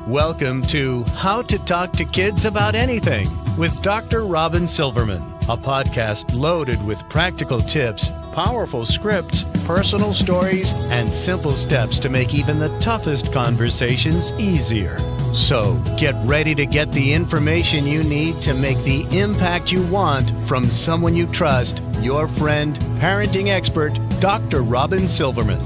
Welcome to How to Talk to Kids About Anything with Dr. Robyn Silverman, a podcast loaded with practical tips, powerful scripts, personal stories, and simple steps to make even the toughest conversations easier. So get ready to get the information you need to make the impact you want from someone you trust, your friend, parenting expert, Dr. Robyn Silverman.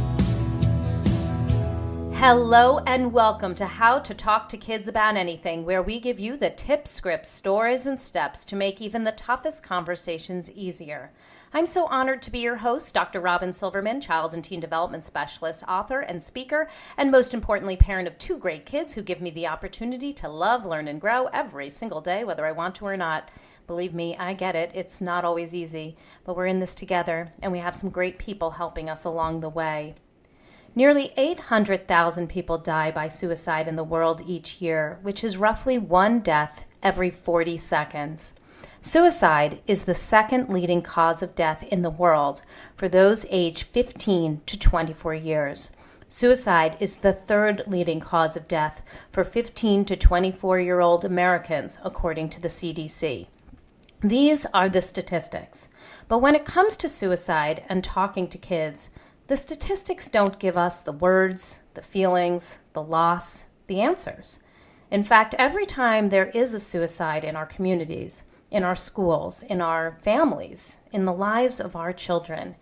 Hello and welcome to How to Talk to Kids About Anything, where we give you the tips, scripts, stories, and steps to make even the toughest conversations easier. I'm so honored to be your host, Dr. Robyn Silverman, child and teen development specialist, author, and speaker, and most importantly, parent of two great kids who give me the opportunity to love, learn, and grow every single day, whether I want to or not. Believe me, I get it. It's not always easy, but we're in this together, and we have some great people helping us along the way. Nearly 800,000 people die by suicide in the world each year, which is roughly one death every 40 seconds. Suicide is the second leading cause of death in the world for those aged 15 to 24 years. Suicide is the third leading cause of death for 15 to 24-year-old Americans, according to the CDC. These are the statistics. But when it comes to suicide and talking to kids, the statistics don't give us the words, the feelings, the loss, the answers. In fact, every time there is a suicide in our communities, in our schools, in our families, in the lives of our children,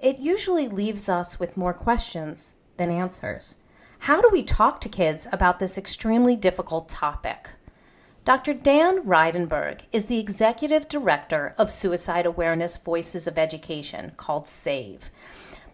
it usually leaves us with more questions than answers. How do we talk to kids about this extremely difficult topic? Dr. Dan Reidenberg is the Executive Director of Suicide Awareness Voices of Education, called SAVE,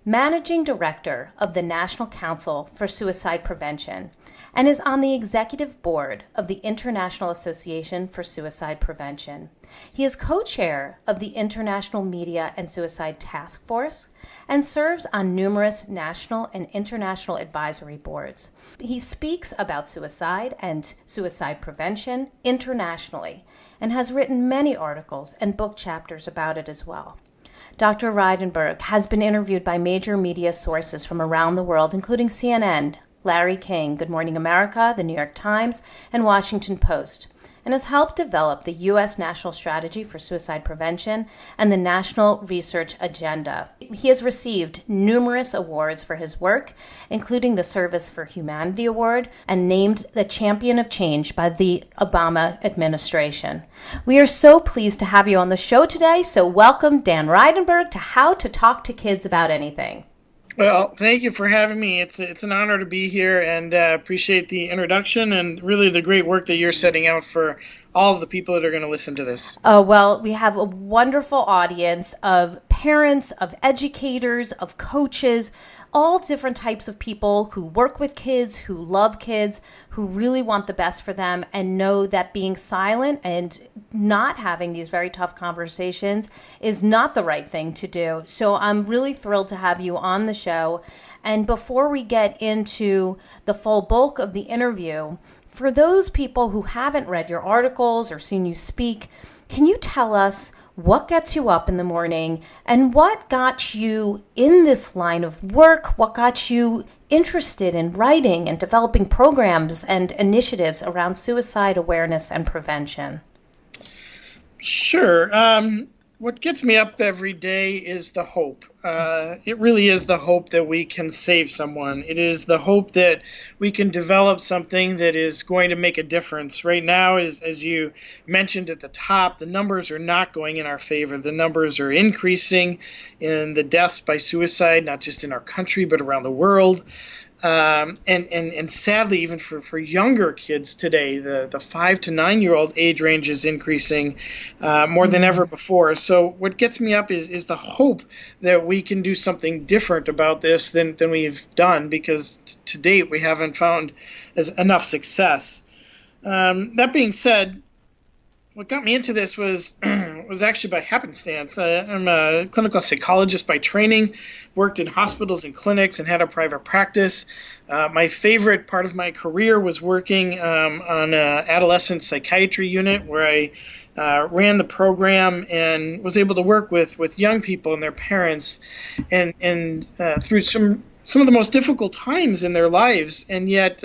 Managing Director of the National Council for Suicide Prevention, and is on the Executive Board of the International Association for Suicide Prevention. He is co-chair of the International Media and Suicide Task Force and serves on numerous national and international advisory boards. He speaks about suicide and suicide prevention internationally and has written many articles and book chapters about it as well. Dr. Reidenberg has been interviewed by major media sources from around the world, including CNN, Larry King, Good Morning America, The New York Times, and Washington Post, and has helped develop the U.S. National Strategy for Suicide Prevention and the National Research Agenda. He has received numerous awards for his work, including the Service for Humanity Award, and named the Champion of Change by the Obama administration. We are so pleased to have you on the show today, so welcome Dan Reidenberg to How to Talk to Kids About Anything. Well, thank you for having me. It's an honor to be here, and appreciate the introduction and really the great work that you're setting out for all of the people that are going to listen to this. Oh, well, we have a wonderful audience of parents, of educators, of coaches, all different types of people who work with kids, who love kids, who really want the best for them and know that being silent and not having these very tough conversations is not the right thing to do. So I'm really thrilled to have you on the show. And before we get into the full bulk of the interview, for those people who haven't read your articles or seen you speak, can you tell us what gets you up in the morning and what got you in this line of work? What got you interested in writing and developing programs and initiatives around suicide awareness and prevention? Sure. What gets me up every day is the hope. It really is the hope that we can save someone. It is the hope that we can develop something that is going to make a difference. Right now, as you mentioned at the top, the numbers are not going in our favor. The numbers are increasing in the deaths by suicide, not just in our country, but around the world. And sadly, even for younger kids today, the 5 to 9-year-old age range is increasing more than ever before. So what gets me up is the hope that we can do something different about this than we've done, because to date we haven't found enough success. That being said, what got me into this was actually by happenstance. I'm a clinical psychologist by training, worked in hospitals and clinics, and had a private practice. My favorite part of my career was working on an adolescent psychiatry unit, where I ran the program and was able to work with young people and their parents, and through some some of the most difficult times in their lives, and yet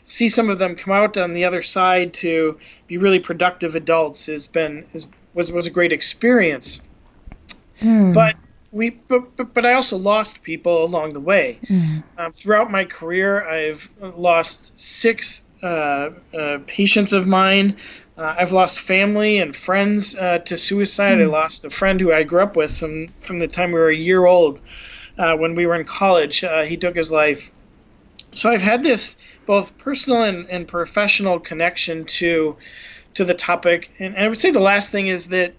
see some of them come out on the other side to be really productive adults was a great experience. But I also lost people along the way. Throughout my career, I've lost 6 patients of mine. I've lost family and friends to suicide. I lost a friend who I grew up with from the time we were a year old. When we were in college, he took his life. So I've had this both personal and professional connection to the topic. And I would say the last thing is that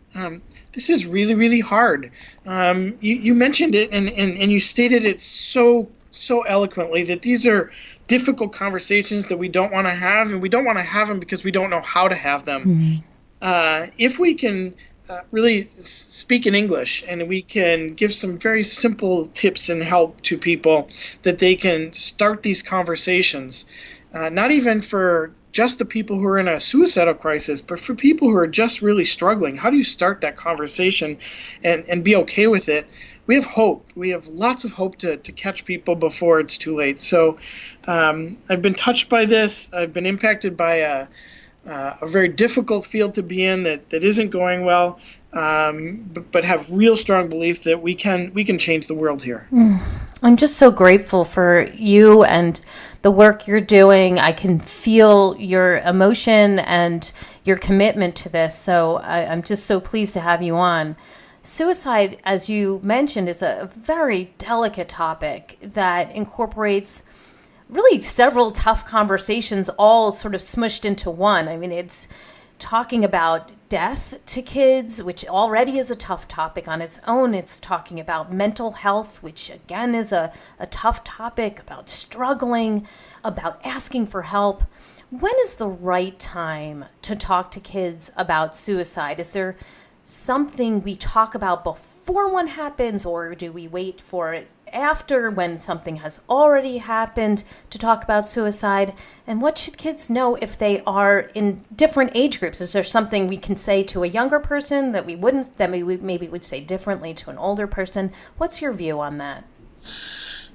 this is really, really hard. You mentioned it and you stated it so eloquently that these are difficult conversations that we don't want to have, and we don't want to have them because we don't know how to have them. If we can really speak in English and we can give some very simple tips and help to people that they can start these conversations, not even for just the people who are in a suicidal crisis, but for people who are just really struggling. How do you start that conversation and be okay with it? We have hope. We have lots of hope to catch people before it's too late. So I've been touched by this. I've been impacted by a very difficult field to be in that isn't going well, but have real strong belief that we can change the world here. I'm just so grateful for you and the work you're doing. I can feel your emotion and your commitment to this. So I'm just so pleased to have you on. Suicide, as you mentioned, is a very delicate topic that incorporates really several tough conversations all sort of smushed into one. I mean, it's talking about death to kids, which already is a tough topic on its own. It's talking about mental health, which again is a tough topic, about struggling, about asking for help. When is the right time to talk to kids about suicide? Is there something we talk about before one happens, or do we wait for it after, when something has already happened, to talk about suicide? And what should kids know if they are in different age groups? Is there something we can say to a younger person that we maybe would say differently to an older person? What's your view on that?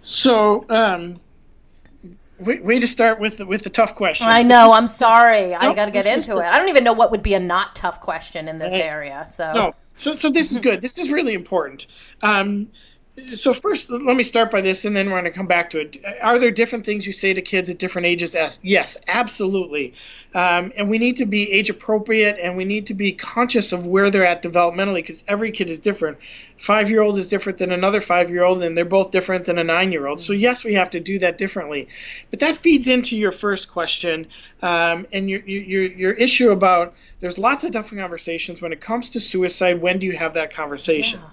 So, way to start with the tough question. I know. I'm sorry. I got to get into it. I don't even know what would be a not tough question in this area. So this is good. This is really important. So first, let me start by this, and then we're going to come back to it. Are there different things you say to kids at different ages? Yes, absolutely. And we need to be age appropriate, and we need to be conscious of where they're at developmentally, because every kid is different. 5-year-old is different than another 5-year-old, and they're both different than a 9-year-old. So yes, we have to do that differently. But that feeds into your first question, and your issue about there's lots of different conversations when it comes to suicide. When do you have that conversation? Yeah.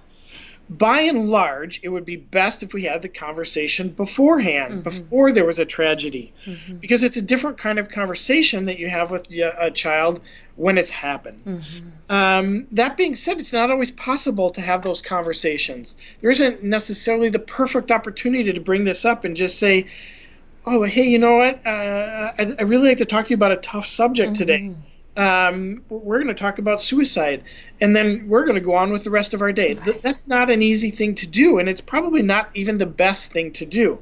By and large, it would be best if we had the conversation beforehand, before there was a tragedy, because it's a different kind of conversation that you have with a child when it's happened. That being said, it's not always possible to have those conversations. There isn't necessarily the perfect opportunity to bring this up and just say, oh, hey, you know what? I'd really like to talk to you about a tough subject today. We're going to talk about suicide, and then we're going to go on with the rest of our day. Right. That's not an easy thing to do, and it's probably not even the best thing to do.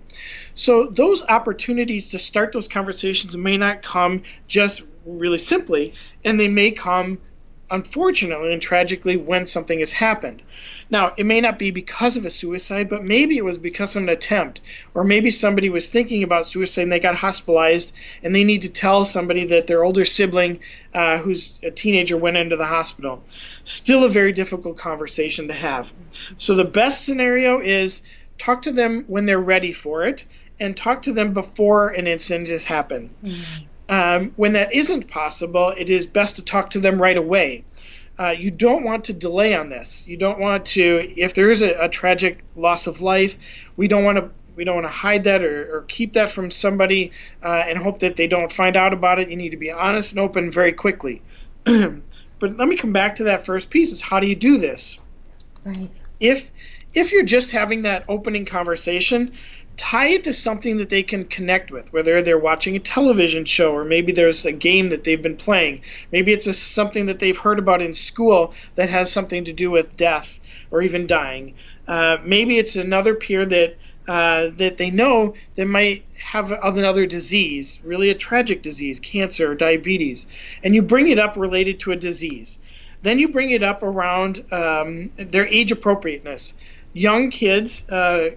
So those opportunities to start those conversations may not come just really simply, and they may come, unfortunately and tragically, when something has happened. Now, it may not be because of a suicide, but maybe it was because of an attempt, or maybe somebody was thinking about suicide and they got hospitalized and they need to tell somebody that their older sibling who's a teenager went into the hospital. Still a very difficult conversation to have. So the best scenario is talk to them when they're ready for it, and talk to them before an incident has happened. When that isn't possible, it is best to talk to them right away. You don't want to delay on this. You don't want to, if there is a tragic loss of life, we don't want to hide that or keep that from somebody and hope that they don't find out about it. You need to be honest and open very quickly. But let me come back to that first piece, is how do you do this? Right. If you're just having that opening conversation, tie it to something that they can connect with, whether they're watching a television show, or maybe there's a game that they've been playing. Maybe it's something that they've heard about in school that has something to do with death or even dying. Maybe it's another peer that that they know they might have another disease, really a tragic disease, cancer or diabetes, and you bring it up related to a disease. Then you bring it up around their age appropriateness. Young kids,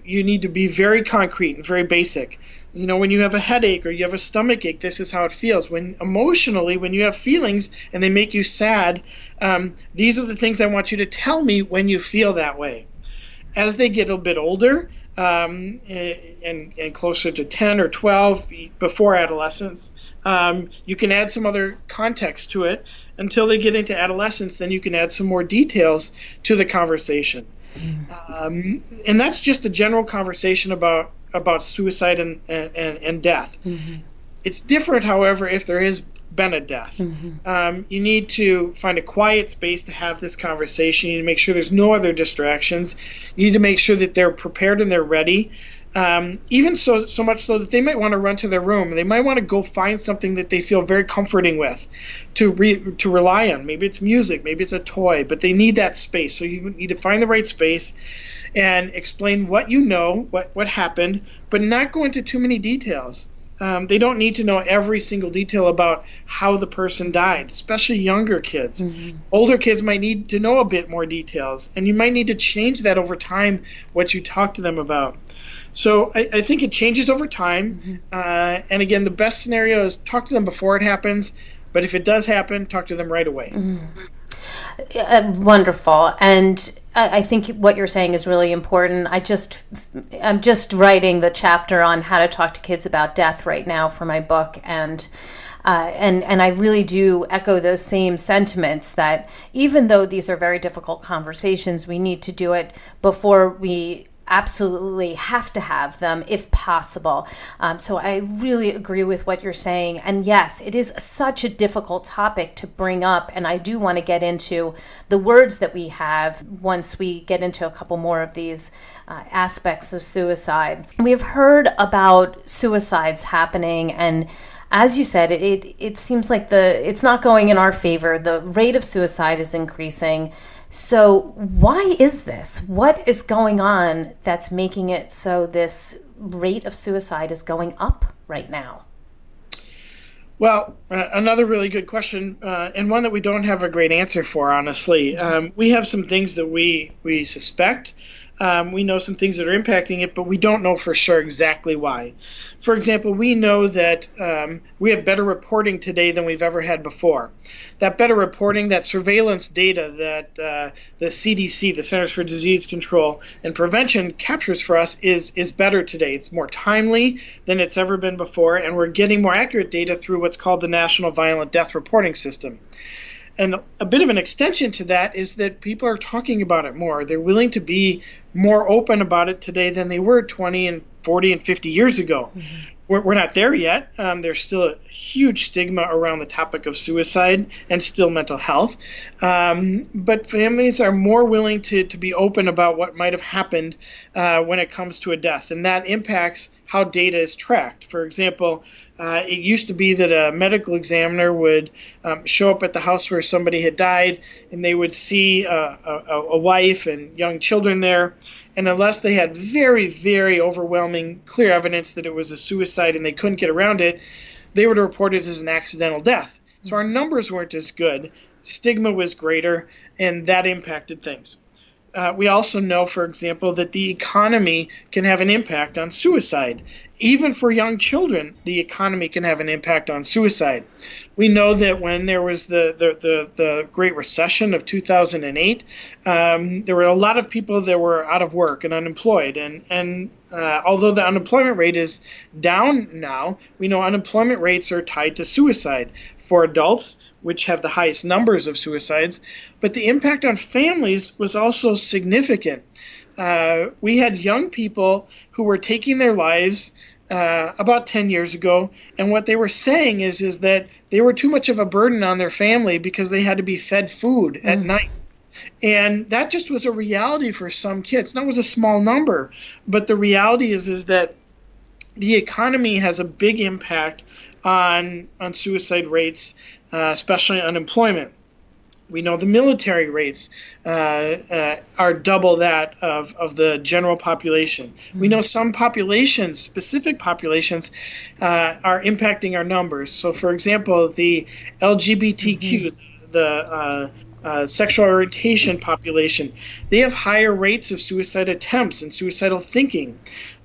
you need to be very concrete and very basic. When you have a headache or you have a stomach ache, this is how it feels. When you have feelings and they make you sad, these are the things I want you to tell me when you feel that way. As they get a bit older, and closer to 10 or 12, before adolescence, you can add some other context to it. Until they get into adolescence, then you can add some more details to the conversation. And that's just a general conversation about suicide and death. Mm-hmm. It's different, however, if there has been a death. Mm-hmm. You need to find a quiet space to have this conversation. You need to make sure there's no other distractions. You need to make sure that they're prepared and they're ready. Even so much so that they might want to run to their room. They might want to go find something that they feel very comforting with to rely on. Maybe it's music, maybe it's a toy, but they need that space. So you need to find the right space and explain what you know, what happened, but not go into too many details. They don't need to know every single detail about how the person died, especially younger kids. Mm-hmm. Older kids might need to know a bit more details, and you might need to change that over time, what you talk to them about. So I think it changes over time. Mm-hmm. And again, the best scenario is talk to them before it happens. But if it does happen, talk to them right away. Mm-hmm. Wonderful. And I think what you're saying is really important. I'm just writing the chapter on how to talk to kids about death right now for my book. And I really do echo those same sentiments that even though these are very difficult conversations, we need to do it before we absolutely have to have them if possible. So I really agree with what you're saying. And yes, it is such a difficult topic to bring up. And I do want to get into the words that we have once we get into a couple more of these aspects of suicide. We've heard about suicides happening, and as you said, it seems like it's not going in our favor. The rate of suicide is increasing. So why is this? What is going on that's making it so this rate of suicide is going up right now? Well, another really good question, and one that we don't have a great answer for, honestly. We have some things that we suspect. We know some things that are impacting it, but we don't know for sure exactly why. For example, we know that we have better reporting today than we've ever had before. That better reporting, that surveillance data that the CDC, the Centers for Disease Control and Prevention, captures for us is better today. It's more timely than it's ever been before, and we're getting more accurate data through what's called the National Violent Death Reporting System. And a bit of an extension to that is that people are talking about it more. They're willing to be more open about it today than they were 20 and 40 and 50 years ago. Mm-hmm. We're not there yet. There's still a huge stigma around the topic of suicide and still mental health. But families are more willing to be open about what might have happened when it comes to a death. And that impacts how data is tracked. For example, it used to be that a medical examiner would show up at the house where somebody had died, and they would see a wife and young children there. And unless they had very, very overwhelming, clear evidence that it was a suicide and they couldn't get around it, they would report it as an accidental death. So our numbers weren't as good. Stigma was greater, and that impacted things. We also know, for example, that the economy can have an impact on suicide. Even for young children, the economy can have an impact on suicide. We know that when there was the Great Recession of 2008, there were a lot of people that were out of work and unemployed. And although the unemployment rate is down now, we know unemployment rates are tied to suicide for adults, which have the highest numbers of suicides, but the impact on families was also significant. We had young people who were taking their lives about 10 years ago, and what they were saying is that they were too much of a burden on their family because they had to be fed food at night. And that just was a reality for some kids. That was a small number, but the reality is that the economy has a big impact on suicide rates, especially unemployment. We know the military rates are double that of the general population. We know some populations, specific populations, are impacting our numbers. So, for example, the LGBTQ, the sexual orientation population, they have higher rates of suicide attempts and suicidal thinking.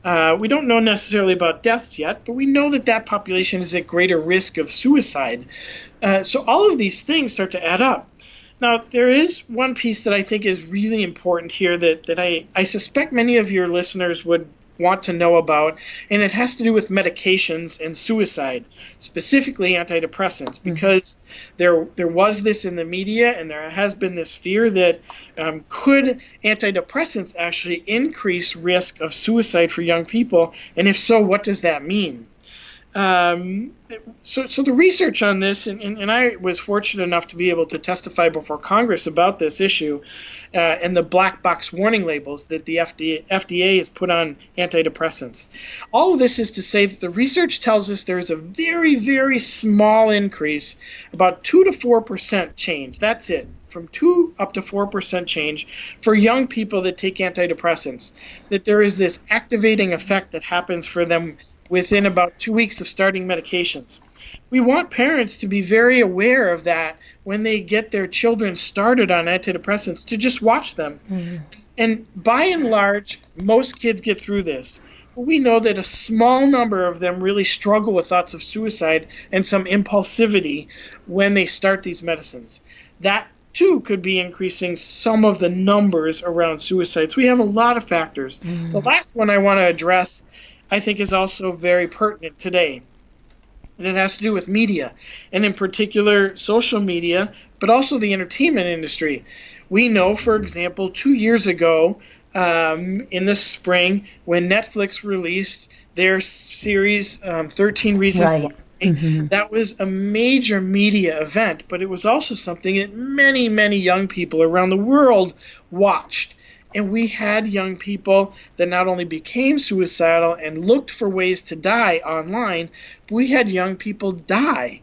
We don't know necessarily about deaths yet, but we know that population is at greater risk of suicide. So all of these things start to add up. Now, there is one piece that I think is really important here that I suspect many of your listeners would want to know about, and it has to do with medications and suicide, specifically antidepressants, because there was this in the media, and there has been this fear that could antidepressants actually increase risk of suicide for young people, and if so, what does that mean? So the research on this, and I was fortunate enough to be able to testify before Congress about this issue, and the black box warning labels that the FDA has put on antidepressants. All of this is to say that the research tells us there's a very, very small increase, about 2 to 4% change. That's it. From 2 up to 4% change for young people that take antidepressants, that there is this activating effect that happens for them within about 2 weeks of starting medications. We want parents to be very aware of that when they get their children started on antidepressants, to just watch them. And by and large, most kids get through this. We know that a small number of them really struggle with thoughts of suicide and some impulsivity when they start these medicines. That too could be increasing some of the numbers around suicides. We have a lot of factors. The last one I want to address, I think, is also very pertinent today. It has to do with media, and in particular social media, but also the entertainment industry. We know, for example, 2 years ago, in the spring, when Netflix released their series 13 Reasons Why, that was a major media event, but it was also something that many, many young people around the world watched. And we had young people that not only became suicidal and looked for ways to die online, but we had young people die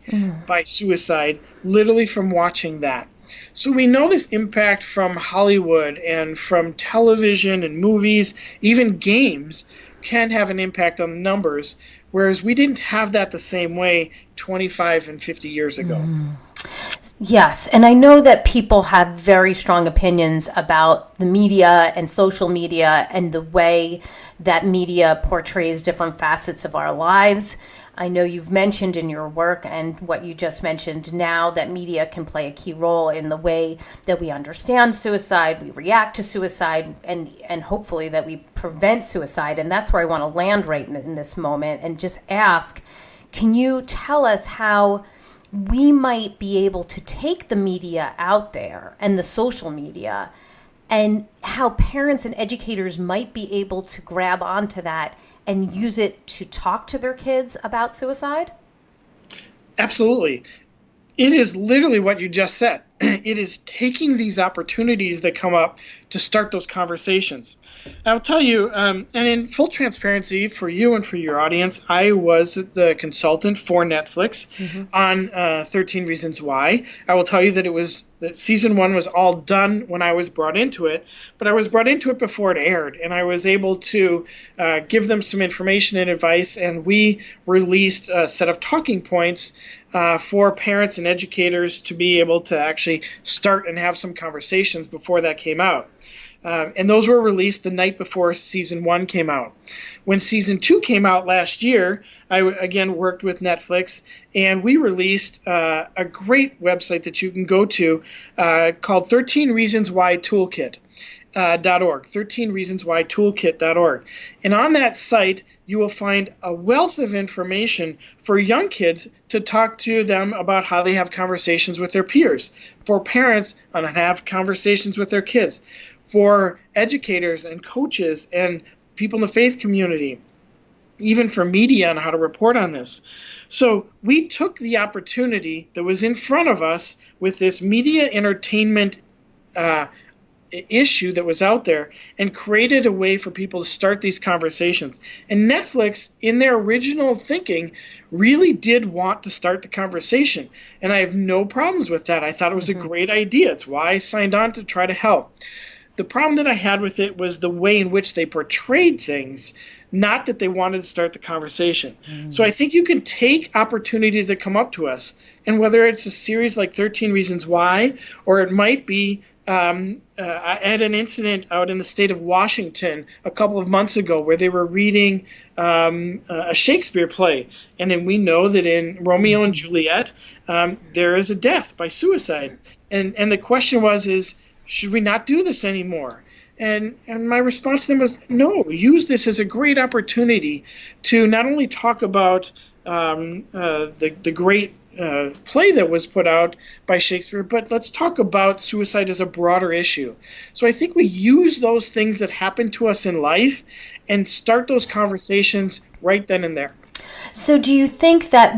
by suicide literally from watching that. So we know this impact from Hollywood and from television and movies, even games, can have an impact on the numbers, whereas we didn't have that the same way 25 and 50 years ago. Yes, and I know that people have very strong opinions about the media and social media and the way that media portrays different facets of our lives. I know you've mentioned in your work and what you just mentioned now that media can play a key role in the way that we understand suicide, we react to suicide, and hopefully that we prevent suicide. And that's where I want to land right in this moment and just ask, can you tell us how we might be able to take the media out there and the social media, and how parents and educators might be able to grab onto that and use it to talk to their kids about suicide? Absolutely. It is literally what you just said. It is taking these opportunities that come up to start those conversations. I'll tell you, and in full transparency for you and for your audience, I was the consultant for Netflix on 13 Reasons Why. I will tell you that season 1 was all done when I was brought into it, but I was brought into it before it aired, and I was able to give them some information and advice, and we released a set of talking points for parents and educators to be able to actually start and have some conversations before that came out. And those were released the night before season 1 came out. When season 2 came out last year, I again worked with Netflix, and we released a great website that you can go to called 13 Reasons Why Toolkit. .org, 13reasonswhytoolkit.org. And on that site, you will find a wealth of information for young kids to talk to them about how they have conversations with their peers, for parents on how to have conversations with their kids, for educators and coaches and people in the faith community, even for media on how to report on this. So we took the opportunity that was in front of us with this media entertainment issue that was out there and created a way for people to start these conversations. And Netflix, in their original thinking, really did want to start the conversation. And I have no problems with that. I thought it was a great idea. It's why I signed on to try to help. The problem that I had with it was the way in which they portrayed things, not that they wanted to start the conversation. So I think you can take opportunities that come up to us, and whether it's a series like 13 Reasons Why, or it might be, I had an incident out in the state of Washington a couple of months ago where they were reading a Shakespeare play. And then we know that in Romeo and Juliet, there is a death by suicide. And the question is, should we not do this anymore? And my response to them was, no, use this as a great opportunity to not only talk about the great play that was put out by Shakespeare, but let's talk about suicide as a broader issue. So I think we use those things that happen to us in life and start those conversations right then and there. So do you think that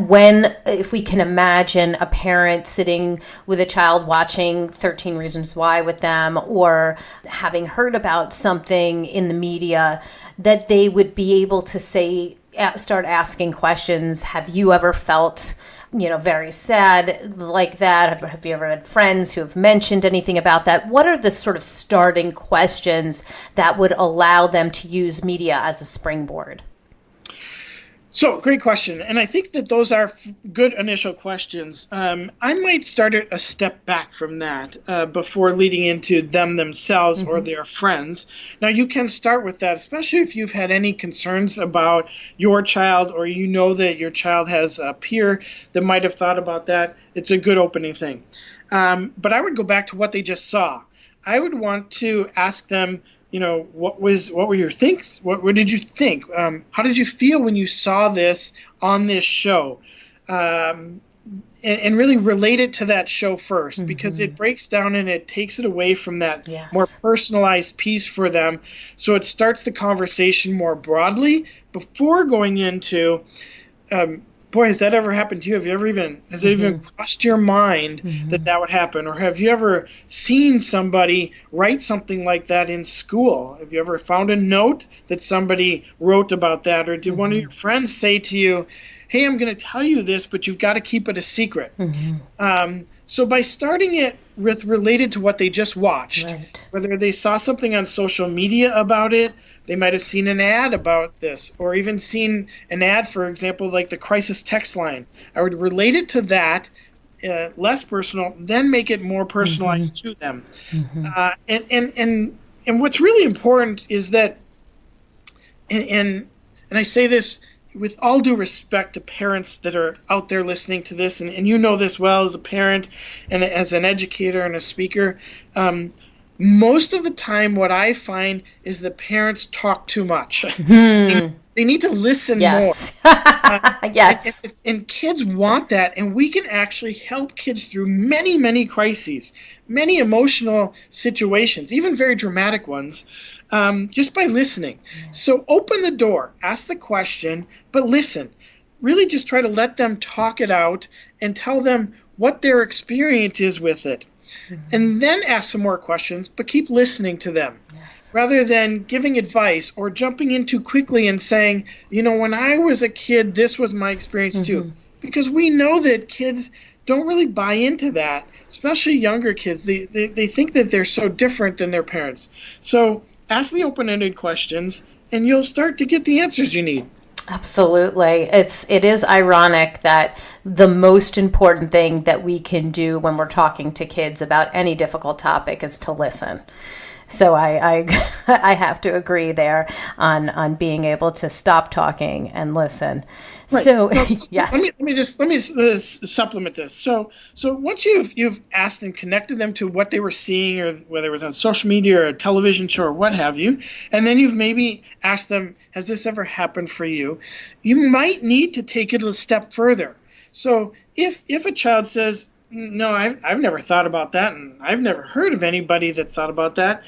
if we can imagine a parent sitting with a child watching 13 Reasons Why with them, or having heard about something in the media, that they would be able to start asking questions? Have you ever felt, very sad like that? Have you ever had friends who have mentioned anything about that? What are the sort of starting questions that would allow them to use media as a springboard? So, great question. And I think that those are good initial questions. I might start a step back from that before leading into them themselves or their friends. Now, you can start with that, especially if you've had any concerns about your child, or you know that your child has a peer that might have thought about that. It's a good opening thing. But I would go back to what they just saw. I would want to ask them, what were your thinks? What did you think? How did you feel when you saw this on this show? And really relate it to that show first, because it breaks down and it takes it away from that more personalized piece for them. So it starts the conversation more broadly before going into, boy, has that ever happened to you? Has it even crossed your mind that would happen? Or have you ever seen somebody write something like that in school? Have you ever found a note that somebody wrote about that? Or did one of your friends say to you, hey, I'm going to tell you this, but you've got to keep it a secret? So by starting it with related to what they just watched, whether they saw something on social media about it, they might have seen an ad about this, or even seen an ad, for example, like the crisis text line. I would relate it to that, less personal, then make it more personalized to them. And what's really important is that, and I say this with all due respect to parents that are out there listening to this, and you know this well as a parent and as an educator and a speaker, most of the time what I find is that parents talk too much. They need to listen more. And kids want that, and we can actually help kids through many, many crises, many emotional situations, even very dramatic ones, just by listening. So open the door, ask the question, but listen. Really just try to let them talk it out and tell them what their experience is with it. And then ask some more questions, but keep listening to them. Rather than giving advice or jumping in too quickly and saying, when I was a kid, this was my experience too. Because we know that kids don't really buy into that, especially younger kids. They think that they're so different than their parents. So ask the open-ended questions, and you'll start to get the answers you need. Absolutely. It is ironic that the most important thing that we can do when we're talking to kids about any difficult topic is to listen. So I have to agree there on being able to stop talking and listen. Right. So well, yes. Let me supplement this. So once you've asked and connected them to what they were seeing, or whether it was on social media or a television show or what have you, and then you've maybe asked them, has this ever happened for you? You might need to take it a step further. So if a child says, no, I've never thought about that, and I've never heard of anybody that's thought about that,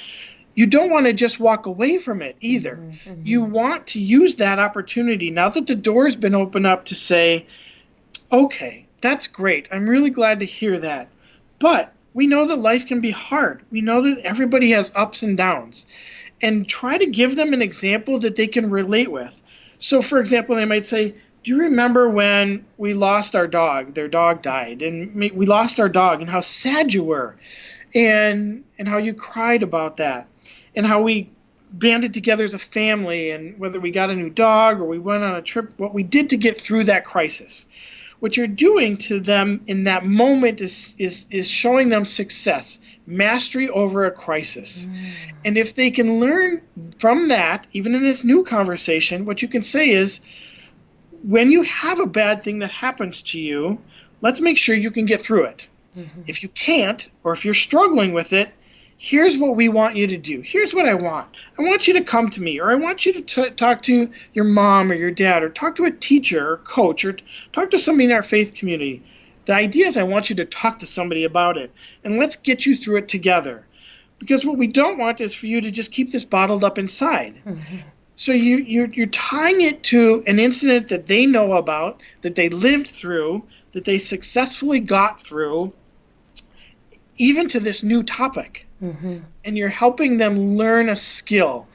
you don't want to just walk away from it either. You want to use that opportunity, now that the door's been opened up, to say, okay, that's great. I'm really glad to hear that. But we know that life can be hard. We know that everybody has ups and downs. And try to give them an example that they can relate with. So, for example, they might say, do you remember when we lost our dog? Their dog died, and we lost our dog, and how sad you were, and how you cried about that, and how we banded together as a family, and whether we got a new dog or we went on a trip, what we did to get through that crisis. What you're doing to them in that moment is showing them success, mastery over a crisis. And if they can learn from that, even in this new conversation, what you can say is, when you have a bad thing that happens to you, let's make sure you can get through it. If you can't, or if you're struggling with it, here's what we want you to do. Here's what I want. I want you to come to me, or I want you to talk to your mom or your dad, or talk to a teacher or coach, or talk to somebody in our faith community. The idea is I want you to talk to somebody about it, and let's get you through it together. Because what we don't want is for you to just keep this bottled up inside. So you're tying it to an incident that they know about, that they lived through, that they successfully got through, even to this new topic. And you're helping them learn a skill,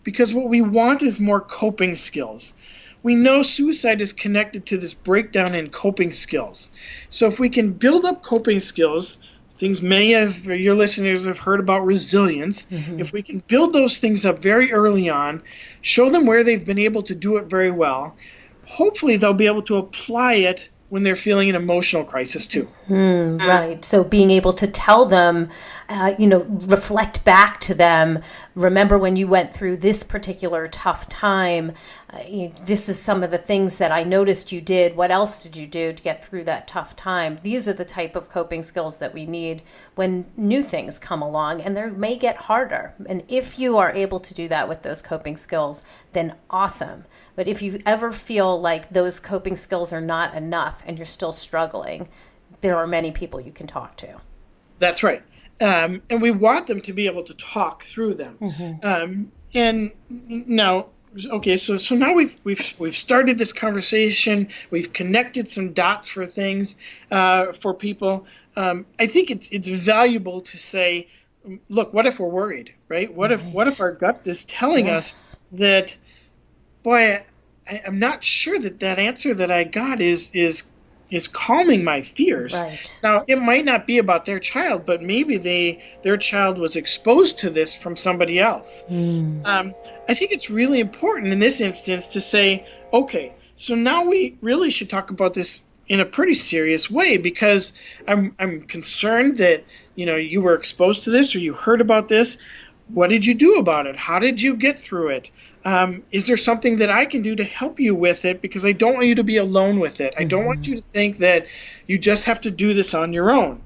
because what we want is more coping skills. We know suicide is connected to this breakdown in coping skills. So if we can build up coping skills, things many of your listeners have heard about resilience, if we can build those things up very early on, show them where they've been able to do it very well, hopefully they'll be able to apply it when they're feeling an emotional crisis too. Right. So being able to tell them, reflect back to them, remember when you went through this particular tough time, this is some of the things that I noticed you did. What else did you do to get through that tough time? These are the type of coping skills that we need when new things come along, and they may get harder. And if you are able to do that with those coping skills, then awesome. But if you ever feel like those coping skills are not enough and you're still struggling, there are many people you can talk to. That's right. And we want them to be able to talk through them. And now, okay, so now we've started this conversation. We've connected some dots for things for people. I think it's valuable to say, look, what if we're worried, right? What if our gut is telling us that, boy, I'm not sure that answer that I got is calming my fears. Right. Now, it might not be about their child, but maybe their child was exposed to this from somebody else. I think it's really important in this instance to say, okay, so now we really should talk about this in a pretty serious way, because I'm concerned that you were exposed to this or you heard about this. What did you do about it? How did you get through it? Is there something that I can do to help you with it? Because I don't want you to be alone with it. I don't want you to think that you just have to do this on your own.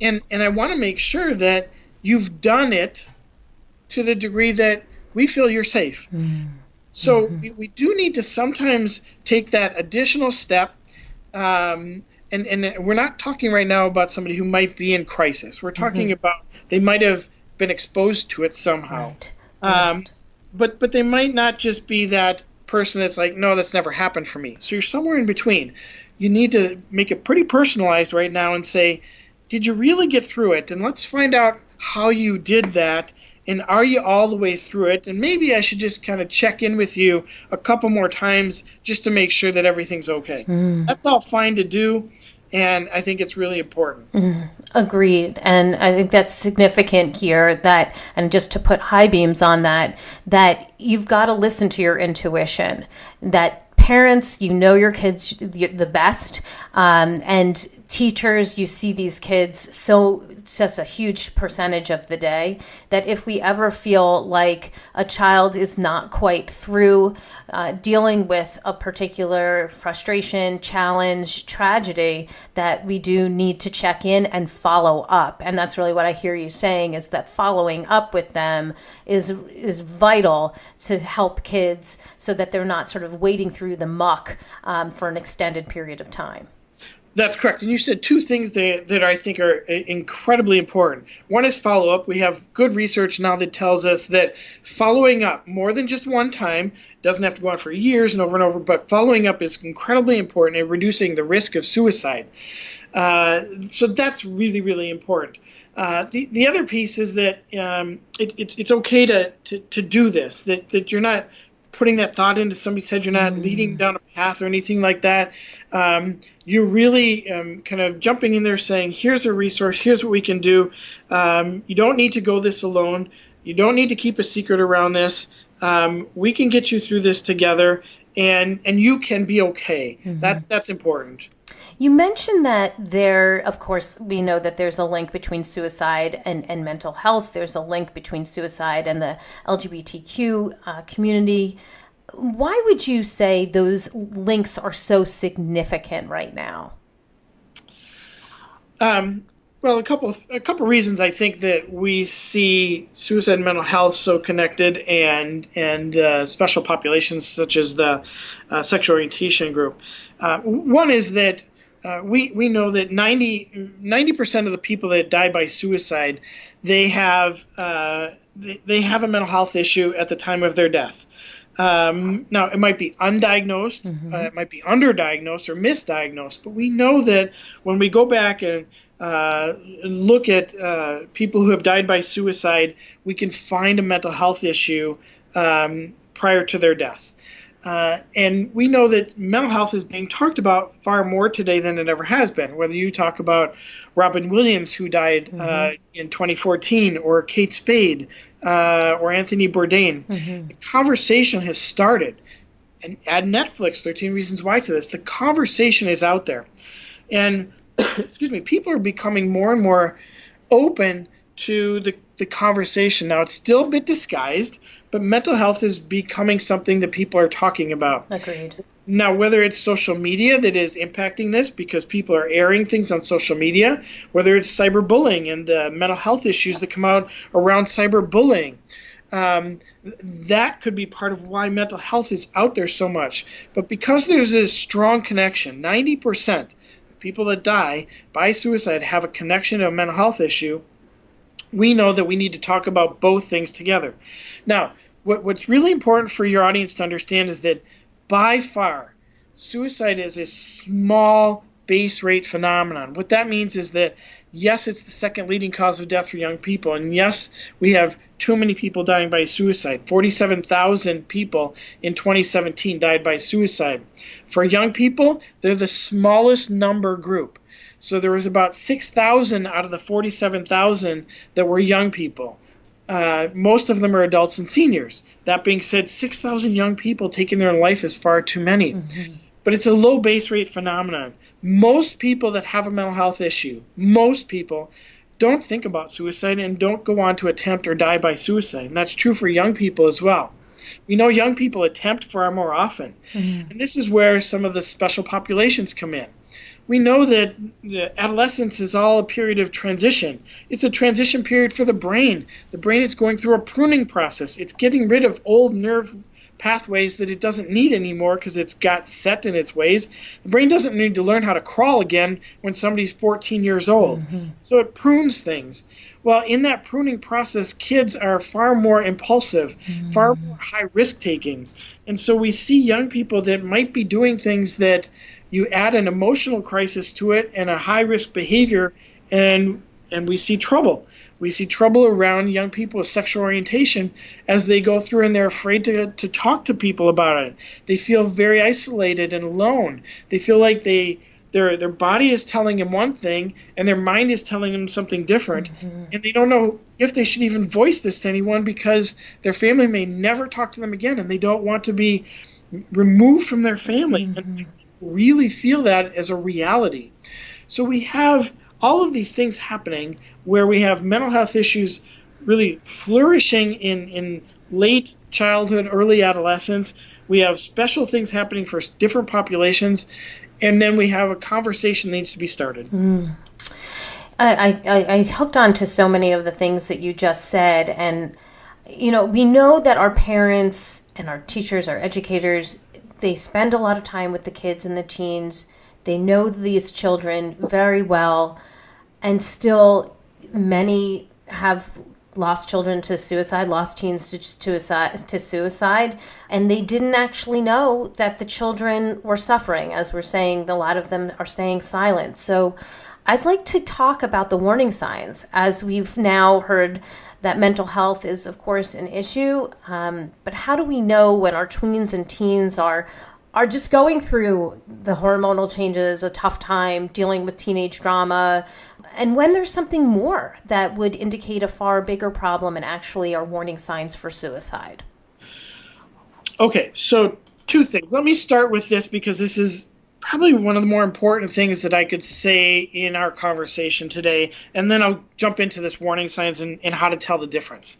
And I want to make sure that you've done it to the degree that we feel you're safe. So we do need to sometimes take that additional step. And we're not talking right now about somebody who might be in crisis. We're talking about they might have been exposed to it somehow. Right. But they might not just be that person that's like, no, that's never happened for me. So you're somewhere in between. You need to make it pretty personalized right now and say, did you really get through it? And let's find out how you did that. And are you all the way through it? And maybe I should just kind of check in with you a couple more times just to make sure that everything's okay. That's all fine to do. And I think it's really important. Agreed. And I think that's significant here and just to put high beams on that you've got to listen to your intuition, that parents, your kids the best, and teachers, you see these kids so just a huge percentage of the day, that if we ever feel like a child is not quite through dealing with a particular frustration, challenge, tragedy, that we do need to check in and follow up. And that's really what I hear you saying, is that following up with them is vital to help kids so that they're not sort of wading through the muck for an extended period of time. That's correct. And you said two things that I think are incredibly important. One is follow-up. We have good research now that tells us that following up more than just one time, doesn't have to go on for years and over, but following up is incredibly important in reducing the risk of suicide. So that's really, really important. The other piece is that it's okay to do this, that you're not putting that thought into somebody's head, you're not leading down a path or anything like that. You're really kind of jumping in there saying, here's a resource, here's what we can do. You don't need to go this alone. You don't need to keep a secret around this. We can get you through this together, and you can be okay. That's important. You mentioned that there, of course, we know that there's a link between suicide and mental health. There's a link between suicide and the LGBTQ community. Why would you say those links are so significant right now? Well, a couple reasons I think that we see suicide and mental health so connected, and special populations such as the sexual orientation group. One is that we know that 90% of the people that die by suicide, they have a mental health issue at the time of their death. Now, it might be undiagnosed, it might be underdiagnosed or misdiagnosed, but we know that when we go back and look at people who have died by suicide, we can find a mental health issue prior to their death. And we know that mental health is being talked about far more today than it ever has been, whether you talk about Robyn Williams, who died in 2014, or Kate Spade, or Anthony Bourdain. The conversation has started. And add Netflix, 13 Reasons Why to this. The conversation is out there. And, excuse me, people are becoming more and more open to the conversation. Now, it's still a bit disguised, but mental health is becoming something that people are talking about. Agreed. Now, whether it's social media that is impacting this because people are airing things on social media, whether it's cyberbullying and the mental health issues that come out around cyberbullying, that could be part of why mental health is out there so much. But because there's this strong connection, 90% of people that die by suicide have a connection to a mental health issue, we know that we need to talk about both things together. Now, what's really important for your audience to understand is that by far, suicide is a small base rate phenomenon. What that means is that, yes, it's the second leading cause of death for young people, and yes, we have too many people dying by suicide. 47,000 people in 2017 died by suicide. For young people, they're the smallest number group. So there was about 6,000 out of the 47,000 that were young people. Most of them are adults and seniors. That being said, 6,000 young people taking their own life is far too many. But it's a low base rate phenomenon. Most people that have a mental health issue, most people don't think about suicide and don't go on to attempt or die by suicide. And that's true for young people as well. We know young people attempt far more often. And this is where some of the special populations come in. We know that adolescence is all a period of transition. It's a transition period for the brain. The brain is going through a pruning process. It's getting rid of old nerve pathways that it doesn't need anymore because it's got set in its ways. The brain doesn't need to learn how to crawl again when somebody's 14 years old. So it prunes things. Well, in that pruning process, kids are far more impulsive, far more high risk taking. And so we see young people that might be doing things that you add an emotional crisis to it and a high-risk behavior, and we see trouble. We see trouble around young people with sexual orientation as they go through and they're afraid to talk to people about it. They feel very isolated and alone. They feel like their body is telling them one thing and their mind is telling them something different, and they don't know if they should even voice this to anyone because their family may never talk to them again, and they don't want to be removed from their family. And really feel that as a reality. So we have all of these things happening where we have mental health issues really flourishing in late childhood, early adolescence. We have special things happening for different populations, and then we have a conversation that needs to be started. I hooked on to so many of the things that you just said, and we know that our parents and our teachers, our educators, they spend a lot of time with the kids and the teens. They know these children very well, and still many have lost children to suicide, lost teens to suicide, and they didn't actually know that the children were suffering. As we're saying, a lot of them are staying silent. So I'd like to talk about the warning signs, as we've now heard that mental health is, of course, an issue. But how do we know when our tweens and teens are just going through the hormonal changes, a tough time, dealing with teenage drama, and when there's something more that would indicate a far bigger problem and actually are warning signs for suicide? Okay, so two things. Let me start with this because this is probably one of the more important things that I could say in our conversation today, and then I'll jump into this warning signs and how to tell the difference.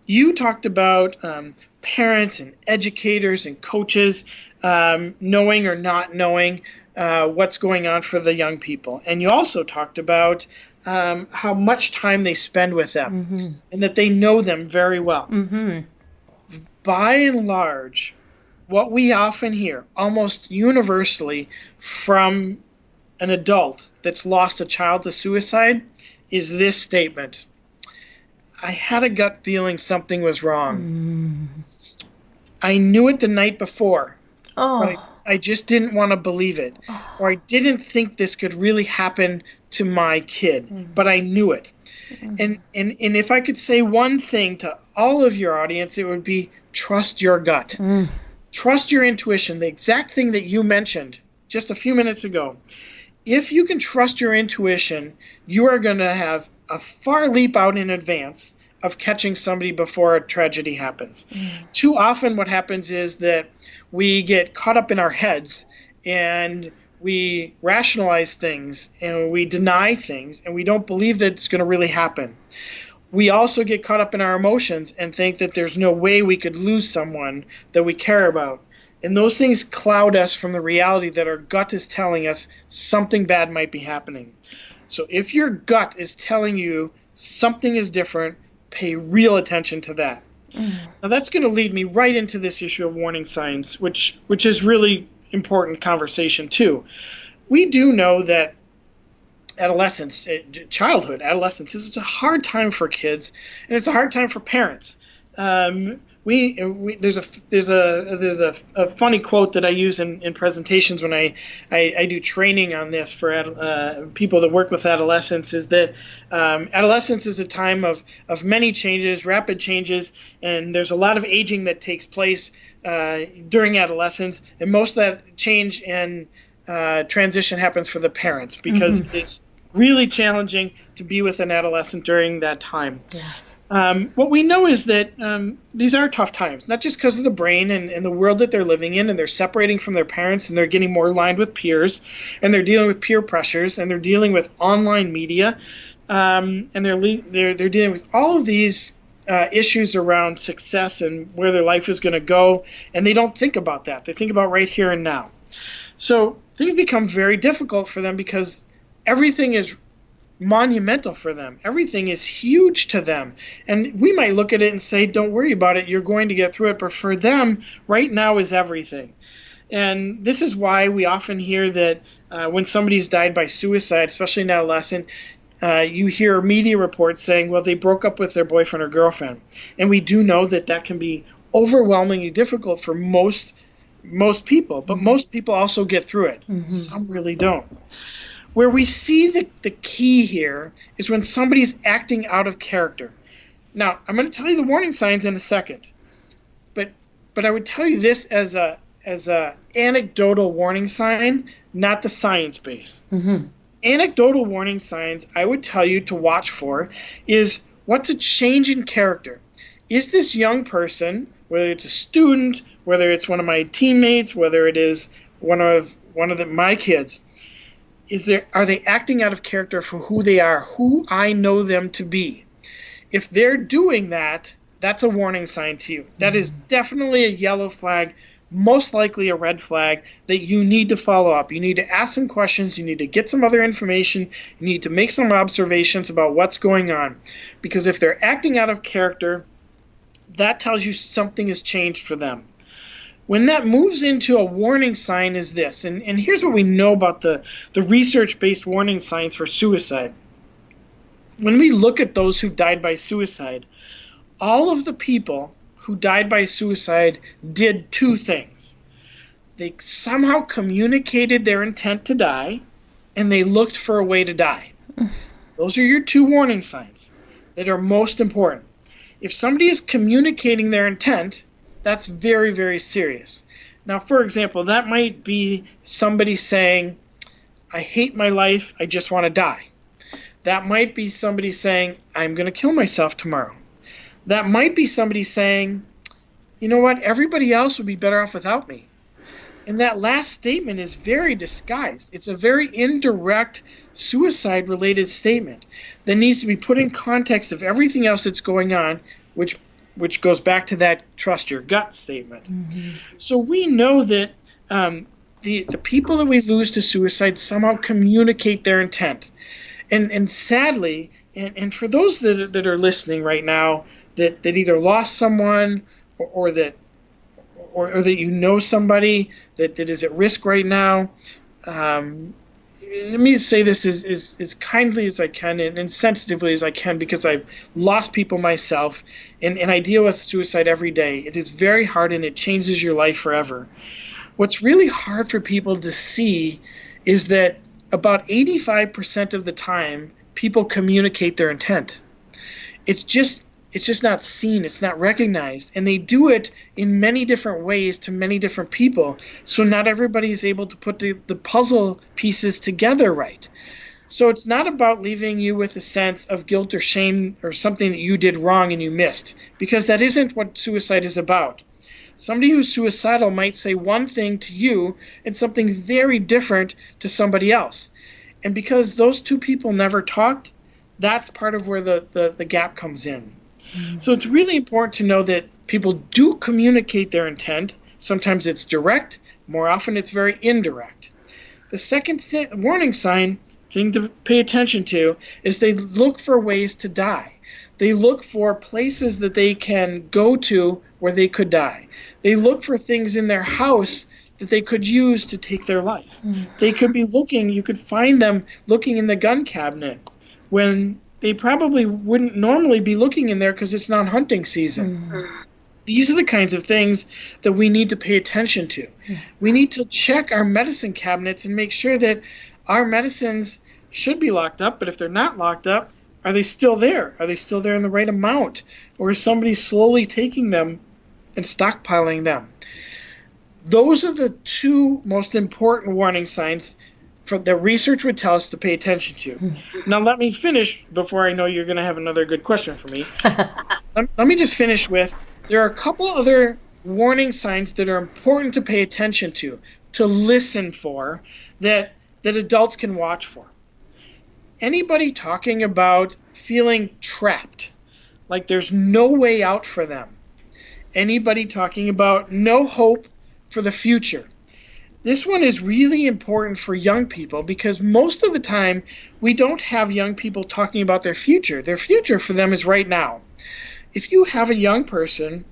You talked about parents and educators and coaches knowing or not knowing what's going on for the young people. And you also talked about how much time they spend with them and that they know them very well. By and large, what we often hear almost universally from an adult that's lost a child to suicide is this statement: I had a gut feeling something was wrong. I knew it the night before, but I just didn't want to believe it. Or I didn't think this could really happen to my kid, but I knew it. And if I could say one thing to all of your audience, it would be trust your gut. Trust your intuition, the exact thing that you mentioned just a few minutes ago. If you can trust your intuition, you are going to have a far leap out in advance of catching somebody before a tragedy happens. Too often what happens is that we get caught up in our heads and we rationalize things and we deny things and we don't believe that it's going to really happen. We also get caught up in our emotions and think that there's no way we could lose someone that we care about. And those things cloud us from the reality that our gut is telling us something bad might be happening. So if your gut is telling you something is different, pay real attention to that. Now that's going to lead me right into this issue of warning signs, which is really important conversation too. We do know that adolescence is a hard time for kids, and it's a hard time for parents. There's a funny quote that I use in presentations when I do training on this for people that work with adolescents, is that adolescence is a time of many changes, rapid changes, and there's a lot of aging that takes place during adolescence, and most of that change and transition happens for the parents because it's really challenging to be with an adolescent during that time. Yes. What we know is that these are tough times, not just because of the brain and the world that they're living in, and they're separating from their parents, and they're getting more aligned with peers, and they're dealing with peer pressures, and they're dealing with online media, and they're dealing with all of these issues around success and where their life is going to go, and they don't think about that. They think about right here and now. So things become very difficult for them because everything is monumental for them. Everything is huge to them. And we might look at it and say, don't worry about it, you're going to get through it. But for them, right now is everything. And this is why we often hear that when somebody's died by suicide, especially an adolescent, you hear media reports saying, well, they broke up with their boyfriend or girlfriend. And we do know that that can be overwhelmingly difficult for most people. But most people also get through it. Some really don't. Where we see the key here is when somebody's acting out of character. Now, I'm going to tell you the warning signs in a second, but I would tell you this as a anecdotal warning sign, not the science base. Anecdotal warning signs I would tell you to watch for is what's a change in character. Is this young person, whether it's a student, whether it's one of my teammates, whether it is one of my kids, are they acting out of character for who they are, who I know them to be? If they're doing that, that's a warning sign to you. That is definitely a yellow flag, most likely a red flag that you need to follow up. You need to ask some questions. You need to get some other information. You need to make some observations about what's going on. Because if they're acting out of character, that tells you something has changed for them. When that moves into a warning sign is this, and here's what we know about the research-based warning signs for suicide. When we look at those who died by suicide, all of the people who died by suicide did two things. They somehow communicated their intent to die, and they looked for a way to die. Those are your two warning signs that are most important. If somebody is communicating their intent, that's very, very serious. Now, for example, that might be somebody saying, I hate my life, I just want to die. That might be somebody saying, I'm going to kill myself tomorrow. That might be somebody saying, you know what, everybody else would be better off without me. And that last statement is very disguised. It's a very indirect suicide-related statement that needs to be put in context of everything else that's going on, which goes back to that trust your gut statement. Mm-hmm. So we know that the people that we lose to suicide somehow communicate their intent. And sadly, and for those that are listening right now that either lost someone or that you know somebody that is at risk right now, let me say this as kindly as I can and sensitively as I can, because I've lost people myself and I deal with suicide every day. It is very hard and it changes your life forever. What's really hard for people to see is that about 85% of the time people communicate their intent. It's just not seen, it's not recognized, and they do it in many different ways to many different people, so not everybody is able to put the puzzle pieces together right. So it's not about leaving you with a sense of guilt or shame or something that you did wrong and you missed, because that isn't what suicide is about. Somebody who's suicidal might say one thing to you and something very different to somebody else. And because those two people never talked, that's part of where the gap comes in. So it's really important to know that people do communicate their intent. Sometimes it's direct. More often it's very indirect. The second warning sign thing to pay attention to is they look for ways to die. They look for places that they can go to where they could die. They look for things in their house that they could use to take their life. They could be looking, you could find them looking in the gun cabinet when they probably wouldn't normally be looking in there because it's not hunting season. These are the kinds of things that we need to pay attention to. We need to check our medicine cabinets and make sure that our medicines should be locked up, but if they're not locked up, are they still there? Are they still there in the right amount? Or is somebody slowly taking them and stockpiling them? Those are the two most important warning signs that research would tell us to pay attention to. Now let me finish before I know you're going to have another good question for me. Let me just finish with, there are a couple other warning signs that are important to pay attention to listen for, that adults can watch for. Anybody talking about feeling trapped, like there's no way out for them. Anybody talking about no hope for the future. This one is really important for young people because most of the time we don't have young people talking about their future. Their future for them is right now. If you have a young person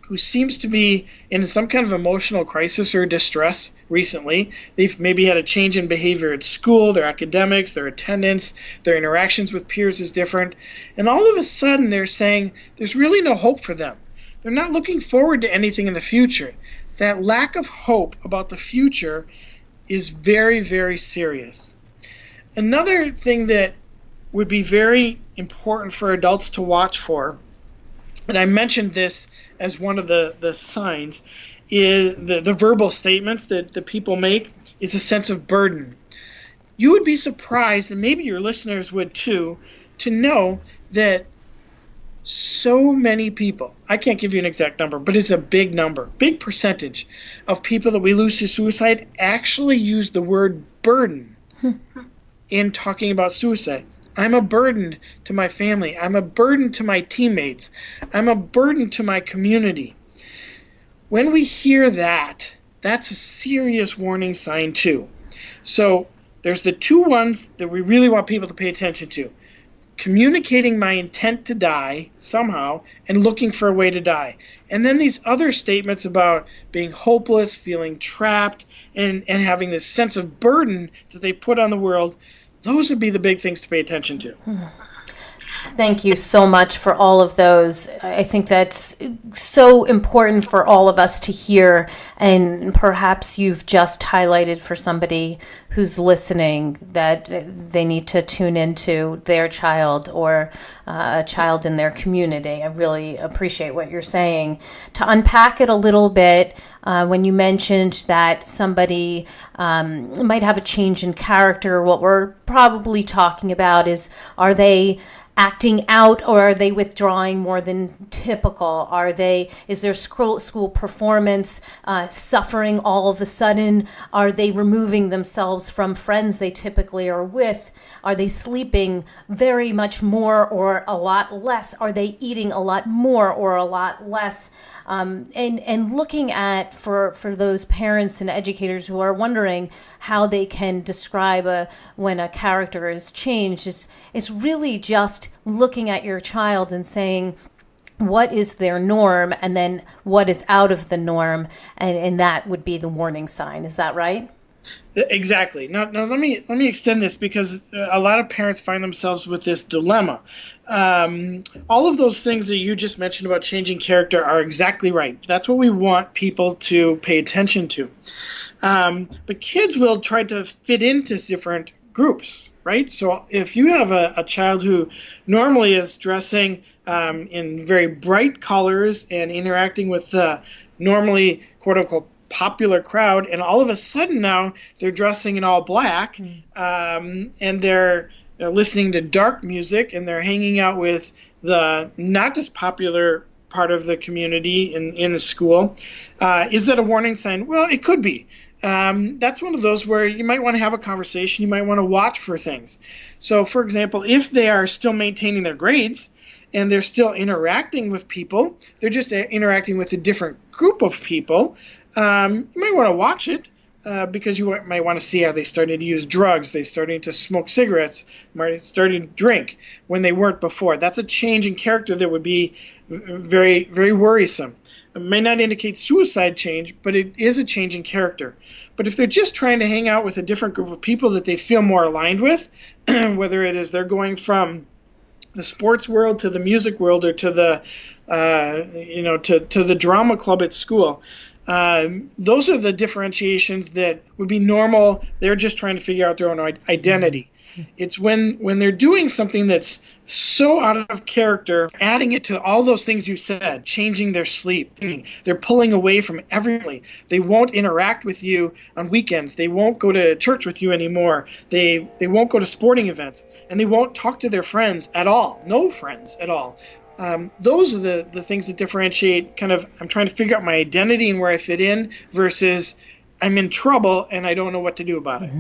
who seems to be in some kind of emotional crisis or distress recently, they've maybe had a change in behavior at school, their academics, their attendance, their interactions with peers is different, and all of a sudden they're saying there's really no hope for them. They're not looking forward to anything in the future. That lack of hope about the future is very, very serious. Another thing that would be very important for adults to watch for, and I mentioned this as one of the signs, is the verbal statements that the people make, is a sense of burden. You would be surprised, and maybe your listeners would too, to know that so many people, I can't give you an exact number, but it's a big number, big percentage of people that we lose to suicide actually use the word burden in talking about suicide. I'm a burden to my family. I'm a burden to my teammates. I'm a burden to my community. When we hear that, that's a serious warning sign too. So there's the two ones that we really want people to pay attention to. communicating my intent to die somehow and looking for a way to die. And then these other statements about being hopeless, feeling trapped, and having this sense of burden that they put on the world, those would be the big things to pay attention to. Thank you so much for all of those. I think that's so important for all of us to hear, and perhaps you've just highlighted for somebody who's listening that they need to tune into their child or a child in their community. I really appreciate what you're saying. To unpack it a little bit, when you mentioned that somebody might have a change in character, what we're probably talking about is, are they acting out, or are they withdrawing more than typical? Is their school performance suffering all of a sudden? Are they removing themselves from friends they typically are with? Are they sleeping very much more or a lot less? Are they eating a lot more or a lot less? And looking at, for those parents and educators who are wondering how they can describe when a character is changed, it's really just looking at your child and saying, what is their norm, and then what is out of the norm, and that would be the warning sign. Is that right? Exactly. Now let me extend this, because a lot of parents find themselves with this dilemma. All of those things that you just mentioned about changing character are exactly right. That's what we want people to pay attention to. But kids will try to fit into different groups, right? So if you have a child who normally is dressing in very bright colors and interacting with the normally, quote unquote, popular crowd, and all of a sudden now they're dressing in all black, and they're listening to dark music, and they're hanging out with the not as popular part of the community in the school. Is that a warning sign? Well, it could be. That's one of those where you might want to have a conversation. You might want to watch for things. So, for example, if they are still maintaining their grades and they're still interacting with people, they're just interacting with a different group of people, you might want to watch it, because you might want to see how they started to use drugs, they started to smoke cigarettes, might started to drink when they weren't before. That's a change in character that would be very, very worrisome. It may not indicate suicide change, but it is a change in character. But if they're just trying to hang out with a different group of people that they feel more aligned with, whether it is they're going from the sports world to the music world, or to the to the drama club at school, those are the differentiations that would be normal. They're just trying to figure out their own identity. It's when they're doing something that's so out of character, adding it to all those things you said, changing their sleep, they're pulling away from everybody. They won't interact with you on weekends. They won't go to church with you anymore. They won't go to sporting events, and they won't talk to their friends at all. No friends at all. Those are the things that differentiate kind of, I'm trying to figure out my identity and where I fit in, versus I'm in trouble and I don't know what to do about it.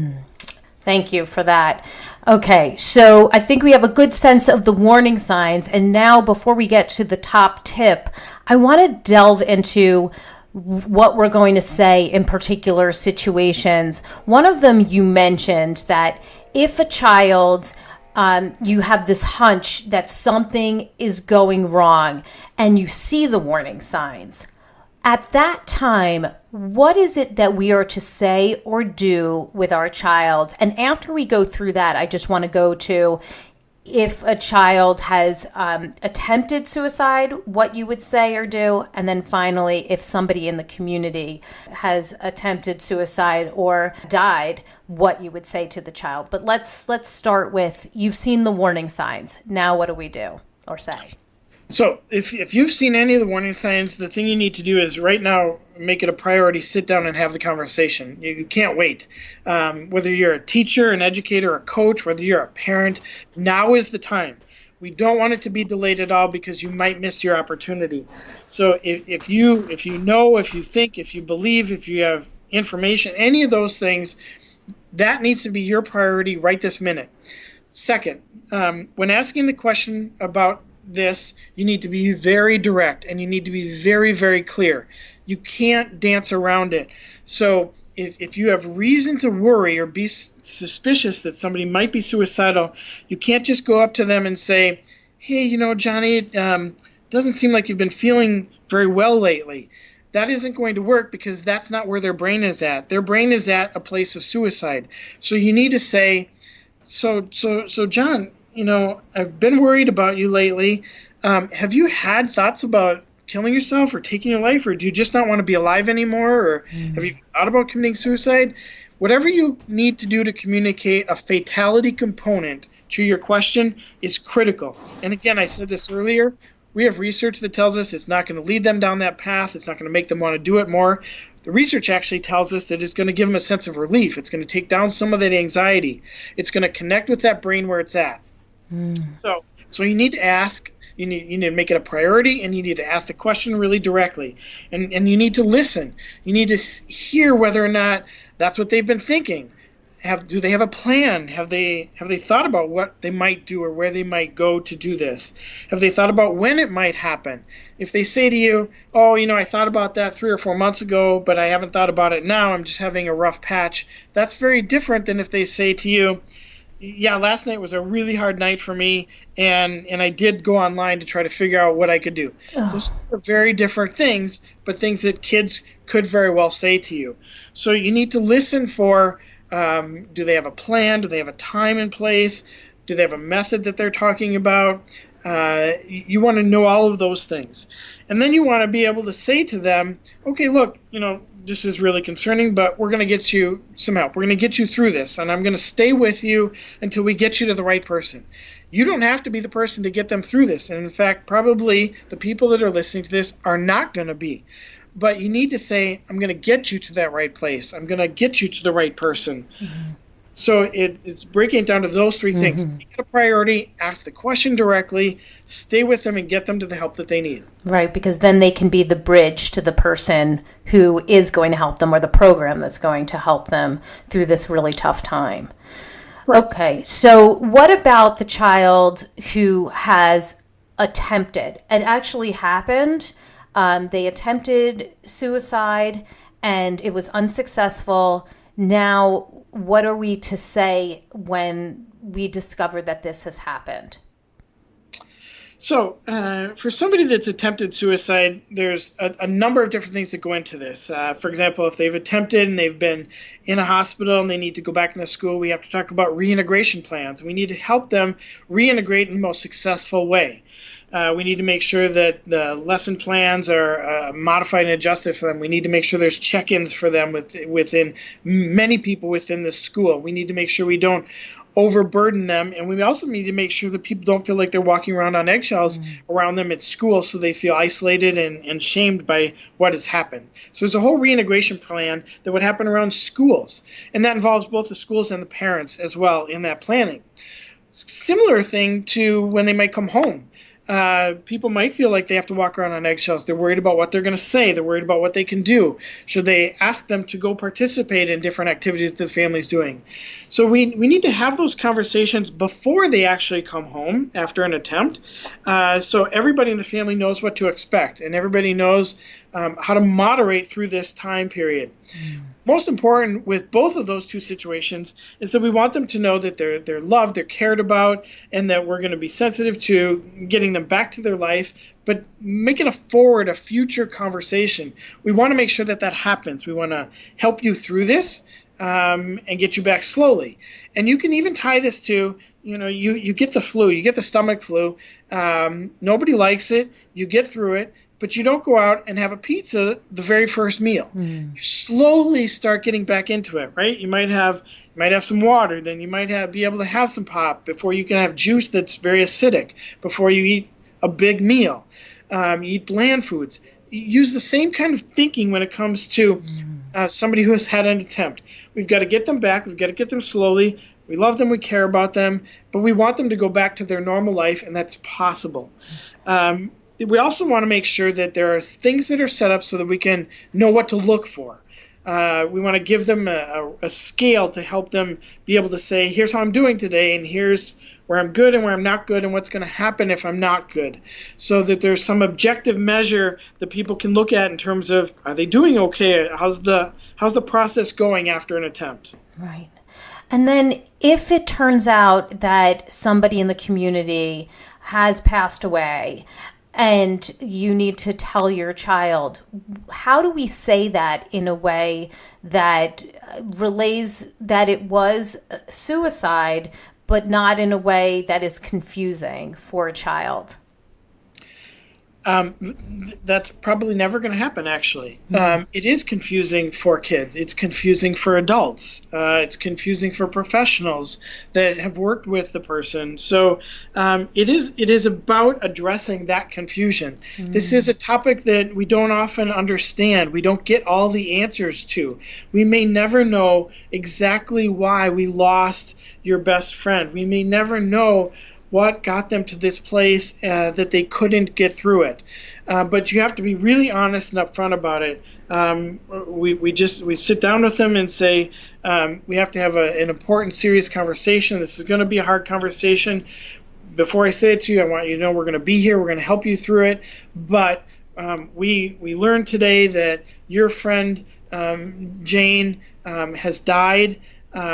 Thank you for that. Okay, so I think we have a good sense of the warning signs. And now, before we get to the top tip, I want to delve into what we're going to say in particular situations. One of them, you mentioned that if a child, you have this hunch that something is going wrong and you see the warning signs, at that time, what is it that we are to say or do with our child? And after we go through that, I just want to go to, if a child has attempted suicide, what you would say or do. And then finally, if somebody in the community has attempted suicide or died, what you would say to the child. But let's start with, you've seen the warning signs. Now what do we do or say? So if you've seen any of the warning signs, the thing you need to do is right now make it a priority, sit down and have the conversation. You can't wait. Whether you're a teacher, an educator, a coach, whether you're a parent, now is the time. We don't want it to be delayed at all, because you might miss your opportunity. So if you know, if you think, if you believe, if you have information, any of those things, that needs to be your priority right this minute. Second, when asking the question about this, you need to be very direct, and you need to be very, very clear. You can't dance around it. So if you have reason to worry or be suspicious that somebody might be suicidal, you can't just go up to them and say, hey, Johnny, it doesn't seem like you've been feeling very well lately. That isn't going to work because that's not where their brain is at. Their brain is at a place of suicide. So you need to say, so John, I've been worried about you lately. Have you had thoughts about killing yourself or taking your life, or do you just not want to be alive anymore, or have you thought about committing suicide? Whatever you need to do to communicate a fatality component to your question is critical. And again, I said this earlier, we have research that tells us it's not going to lead them down that path. It's not going to make them want to do it more. The research actually tells us that it's going to give them a sense of relief. It's going to take down some of that anxiety. It's going to connect with that brain where it's at. So you need to ask. You need to make it a priority, and you need to ask the question really directly. And you need to listen. You need to hear whether or not that's what they've been thinking. Do they have a plan? Have they thought about what they might do or where they might go to do this? Have they thought about when it might happen? If they say to you, oh, I thought about that 3 or 4 months ago, but I haven't thought about it now, I'm just having a rough patch, that's very different than if they say to you, yeah, last night was a really hard night for me, and I did go online to try to figure out what I could do. Those are very different things, but things that kids could very well say to you. So you need to listen for, do they have a plan? Do they have a time in place? Do they have a method that they're talking about? You want to know all of those things. And then you want to be able to say to them, okay, look, this is really concerning, but we're going to get you some help. We're going to get you through this, and I'm going to stay with you until we get you to the right person. You don't have to be the person to get them through this. And in fact, probably the people that are listening to this are not going to be. But you need to say, I'm going to get you to that right place. I'm going to get you to the right person. So it's breaking it down to those 3 things. Make it a priority, ask the question directly, stay with them, and get them to the help that they need. Right, because then they can be the bridge to the person who is going to help them, or the program that's going to help them through this really tough time. Right. Okay, so what about the child who has attempted? It actually happened. They attempted suicide, and it was unsuccessful. Now, what are we to say when we discover that this has happened? So for somebody that's attempted suicide, there's a number of different things that go into this. For example, if they've attempted and they've been in a hospital and they need to go back into school, we have to talk about reintegration plans. We need to help them reintegrate in the most successful way. We need to make sure that the lesson plans are modified and adjusted for them. We need to make sure there's check-ins for them within many people within the school. We need to make sure we don't overburden them, and we also need to make sure that people don't feel like they're walking around on eggshells around them at school, so they feel isolated and shamed by what has happened. So there's a whole reintegration plan that would happen around schools, and that involves both the schools and the parents as well in that planning. Similar thing to when they might come home. People might feel like they have to walk around on eggshells. They're worried about what they're going to say. They're worried about what they can do. Should they ask them to go participate in different activities that the family's doing? So we need to have those conversations before they actually come home after an attempt, so everybody in the family knows what to expect, and everybody knows how to moderate through this time period. Most important with both of those 2 situations is that we want them to know that they're loved, they're cared about, and that we're going to be sensitive to getting them back to their life, but make it a future conversation. We want to make sure that happens. We want to help you through this and get you back slowly. And you can even tie this to, you get the flu, you get the stomach flu. Nobody likes it. You get through it. But you don't go out and have a pizza the very first meal. You slowly start getting back into it, right? You might have some water, then you might be able to have some pop before you can have juice that's very acidic, before you eat a big meal. You eat bland foods. You use the same kind of thinking when it comes to somebody who has had an attempt. We've got to get them back. We've got to get them slowly. We love them. We care about them. But we want them to go back to their normal life, and that's possible. We also want to make sure that there are things that are set up so that we can know what to look for. We want to give them a scale to help them be able to say, here's how I'm doing today, and here's where I'm good and where I'm not good, and what's going to happen if I'm not good, so that there's some objective measure that people can look at in terms of, are they doing okay? How's the process going after an attempt? Right. And then if it turns out that somebody in the community has passed away and you need to tell your child, how do we say that in a way that relays that it was suicide, but not in a way that is confusing for a child? That's probably never going to happen, actually. It is confusing for kids. It's confusing for adults. It's confusing for professionals that have worked with the person. So it is about addressing that confusion. This is a topic that we don't often understand. We don't get all the answers to. We may never know exactly why we lost your best friend. We may never know what got them to this place that they couldn't get through it. But you have to be really honest and upfront about it. We sit down with them and say, we have to have an important, serious conversation. This is going to be a hard conversation. Before I say it to you, I want you to know we're going to be here. We're going to help you through it. But we learned today that your friend, Jane, has died.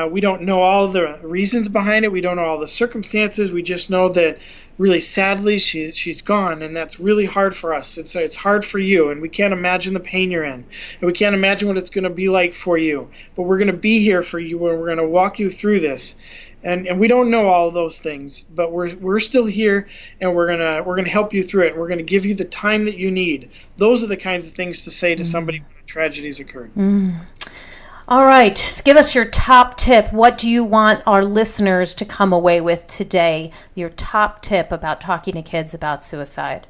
We don't know all the reasons behind it. We don't know all the circumstances. We just know that really sadly she's gone, and that's really hard for us. It's hard for you, and we can't imagine the pain you're in, and we can't imagine what it's going to be like for you. But we're going to be here for you, and we're going to walk you through this. And we don't know all of those things, but we're still here, and we're gonna help you through it. We're gonna give you the time that you need. Those are the kinds of things to say to somebody when a tragedy's occurred. All right, just give us your top tip. What do you want our listeners to come away with today? Your top tip about talking to kids about suicide.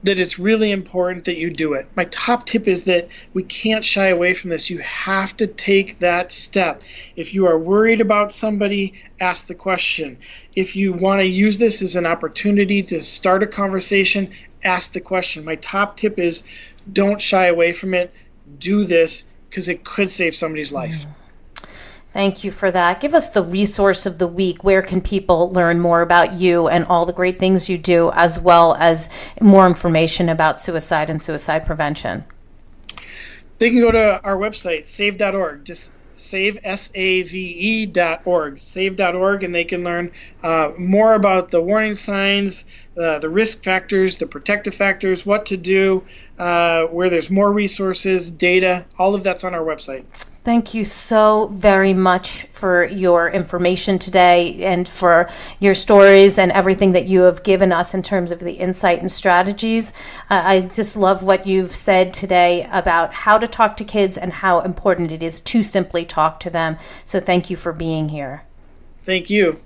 That it's really important that you do it. My top tip is that we can't shy away from this. You have to take that step. If you are worried about somebody, ask the question. If you want to use this as an opportunity to start a conversation, ask the question. My top tip is don't shy away from it. Do this, because it could save somebody's life. Thank you for that. Give us the resource of the week. Where can people learn more about you and all the great things you do, as well as more information about suicide and suicide prevention? They can go to our website, save.org. Just save, save.org, save.org, and they can learn more about the warning signs, the risk factors, the protective factors, what to do, where there's more resources, data. All of that's on our website. Thank you so very much for your information today and for your stories and everything that you have given us in terms of the insight and strategies. I just love what you've said today about how to talk to kids and how important it is to simply talk to them. So thank you for being here. Thank you.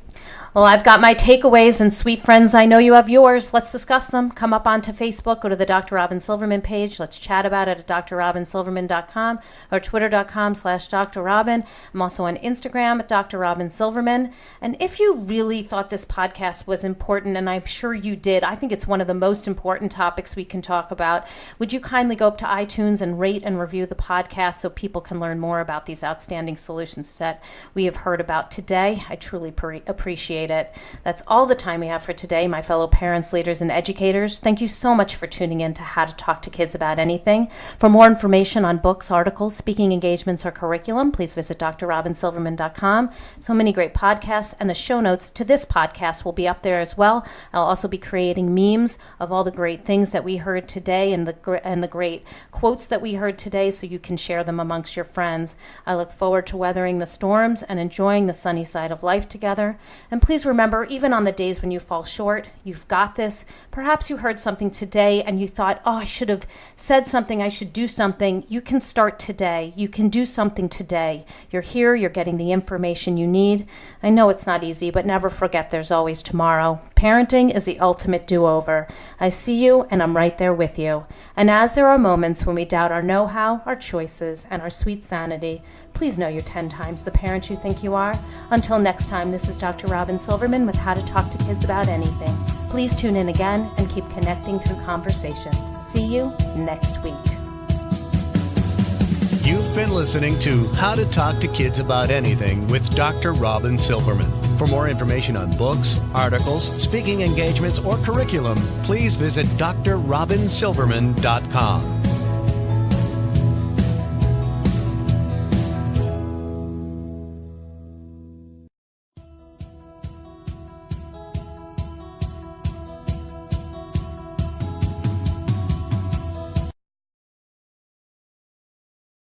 Well, I've got my takeaways, and sweet friends, I know you have yours. Let's discuss them. Come up onto Facebook, go to the Dr. Robyn Silverman page. Let's chat about it at drrobynsilverman.com or twitter.com/Dr. Robyn. I'm also on Instagram at Dr. Robyn Silverman. And if you really thought this podcast was important, and I'm sure you did, I think it's one of the most important topics we can talk about. Would you kindly go up to iTunes and rate and review the podcast so people can learn more about these outstanding solutions that we have heard about today? I truly appreciate it. That's all the time we have for today, my fellow parents, leaders, and educators. Thank you so much for tuning in to How to Talk to Kids About Anything. For more information on books, articles, speaking engagements, or curriculum, please visit drrobynsilverman.com. So many great podcasts, and the show notes to this podcast will be up there as well. I'll also be creating memes of all the great things that we heard today and the great quotes that we heard today, so you can share them amongst your friends. I look forward to weathering the storms and enjoying the sunny side of life together. And please remember, even on the days when you fall short, you've got this. Perhaps you heard something today and you thought, oh, I should have said something, I should do something. You can start today. You can do something today. You're here, you're getting the information you need. I know it's not easy, but never forget there's always tomorrow. Parenting is the ultimate do-over. I see you, and I'm right there with you. And as there are moments when we doubt our know-how, our choices, and our sweet sanity, please know you're 10 times the parent you think you are. Until next time, this is Dr. Robyn Silverman with How to Talk to Kids About Anything. Please tune in again and keep connecting through conversation. See you next week. You've been listening to How to Talk to Kids About Anything with Dr. Robyn Silverman. For more information on books, articles, speaking engagements, or curriculum, please visit drrobynsilverman.com.